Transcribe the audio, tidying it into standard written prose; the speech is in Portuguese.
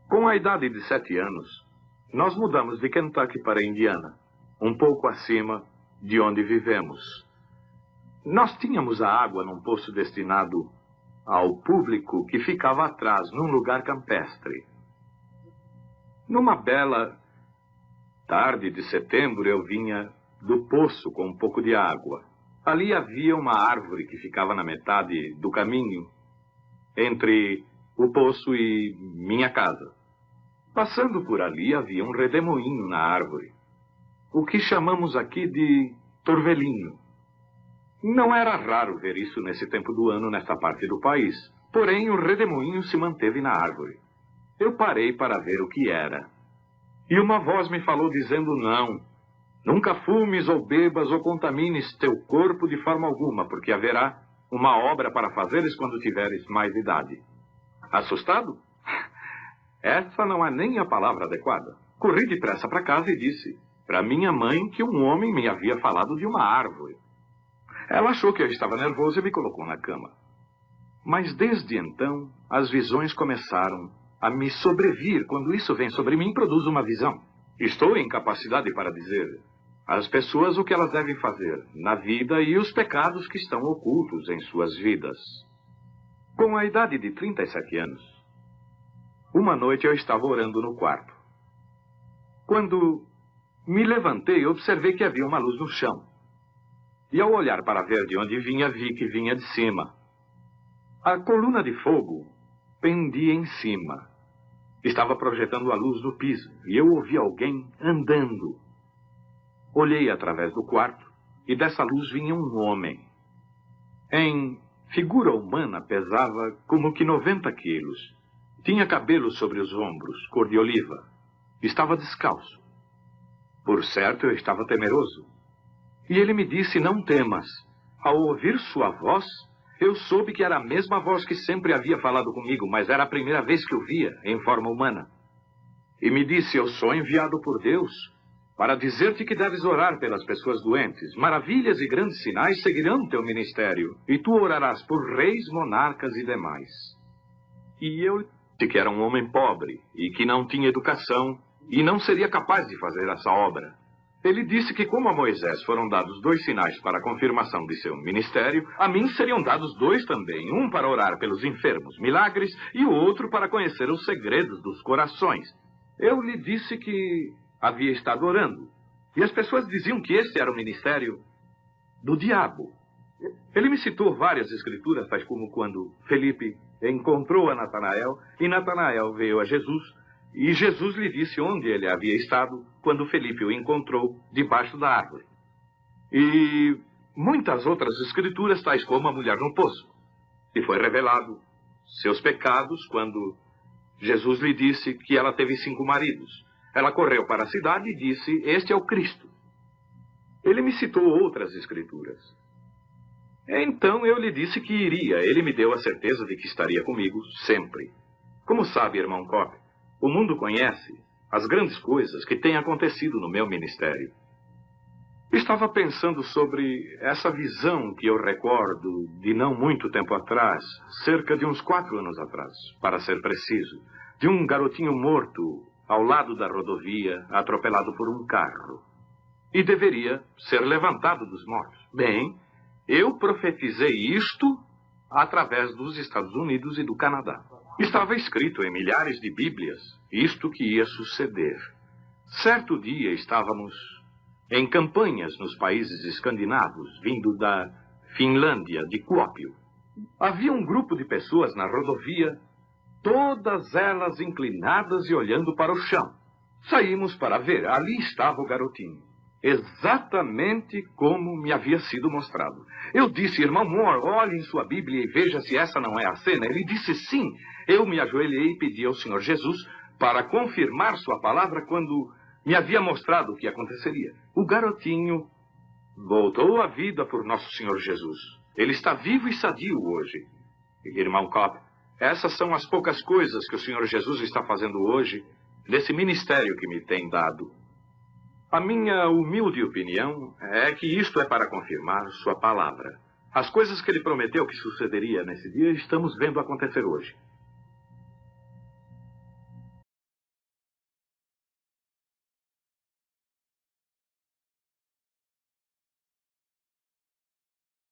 Com a idade de 7 anos, nós mudamos de Kentucky para Indiana, um pouco acima de onde vivemos. Nós tínhamos a água num poço destinado ao público que ficava atrás, num lugar campestre. Numa bela tarde de setembro, eu vinha do poço com um pouco de água. Ali havia uma árvore que ficava na metade do caminho entre o poço e minha casa. Passando por ali, havia um redemoinho na árvore, o que chamamos aqui de torvelinho. Não era raro ver isso nesse tempo do ano nesta parte do país, porém o redemoinho se manteve na árvore. Eu parei para ver o que era. E uma voz me falou dizendo não. Nunca fumes ou bebas ou contamines teu corpo de forma alguma, porque haverá uma obra para fazeres quando tiveres mais idade. Assustado? Essa não é nem a palavra adequada. Corri depressa para casa e disse para minha mãe que um homem me havia falado de uma árvore. Ela achou que eu estava nervoso e me colocou na cama. Mas desde então, as visões começaram a me sobrevir. Quando isso vem sobre mim, produz uma visão. Estou em capacidade para dizer às pessoas o que elas devem fazer na vida e os pecados que estão ocultos em suas vidas. Com a idade de 37 anos, uma noite eu estava orando no quarto. Quando me levantei, observei que havia uma luz no chão. E ao olhar para ver de onde vinha, vi que vinha de cima. A coluna de fogo pendia em cima. Estava projetando a luz no piso e eu ouvi alguém andando. Olhei através do quarto e dessa luz vinha um homem. Em figura humana pesava como que 90 quilos. Tinha cabelo sobre os ombros, cor de oliva. Estava descalço. Por certo, eu estava temeroso. E ele me disse, não temas. Ao ouvir sua voz, eu soube que era a mesma voz que sempre havia falado comigo, mas era a primeira vez que o via em forma humana. E me disse, eu sou enviado por Deus para dizer-te que deves orar pelas pessoas doentes. Maravilhas e grandes sinais seguirão teu ministério, e tu orarás por reis, monarcas e demais. E eu disse que era um homem pobre e que não tinha educação e não seria capaz de fazer essa obra. Ele disse que como a Moisés foram dados 2 sinais para a confirmação de seu ministério, a mim seriam dados 2 também, um para orar pelos enfermos, milagres, e o outro para conhecer os segredos dos corações. Eu lhe disse que havia estado orando, e as pessoas diziam que esse era o ministério do diabo. Ele me citou várias escrituras, tais como quando Felipe encontrou a Natanael, e Natanael veio a Jesus, e Jesus lhe disse onde ele havia estado quando Felipe o encontrou debaixo da árvore. E muitas outras escrituras, tais como a mulher no poço. E foi revelado seus pecados quando Jesus lhe disse que ela teve 5 maridos. Ela correu para a cidade e disse, este é o Cristo. Ele me citou outras escrituras. Então eu lhe disse que iria. Ele me deu a certeza de que estaria comigo sempre. Como sabe, irmão Kopp, o mundo conhece as grandes coisas que têm acontecido no meu ministério. Estava pensando sobre essa visão que eu recordo de não muito tempo atrás, cerca de uns 4 anos atrás, para ser preciso, de um garotinho morto ao lado da rodovia, atropelado por um carro. E deveria ser levantado dos mortos. Bem, eu profetizei isto através dos Estados Unidos e do Canadá. Estava escrito em milhares de bíblias isto que ia suceder. Certo dia estávamos em campanhas nos países escandinavos, vindo da Finlândia, de Kuopio. Havia um grupo de pessoas na rodovia, todas elas inclinadas e olhando para o chão. Saímos para ver, ali estava o garotinho. Exatamente como me havia sido mostrado. Eu disse, irmão Moore, olhe em sua Bíblia e veja se essa não é a cena. Ele disse sim. Eu me ajoelhei e pedi ao Senhor Jesus para confirmar sua palavra quando me havia mostrado o que aconteceria. O garotinho voltou à vida por nosso Senhor Jesus. Ele está vivo e sadio hoje. Irmão Kopp, essas são as poucas coisas que o Senhor Jesus está fazendo hoje nesse ministério que me tem dado. A minha humilde opinião é que isto é para confirmar sua palavra. As coisas que ele prometeu que sucederia nesse dia, estamos vendo acontecer hoje.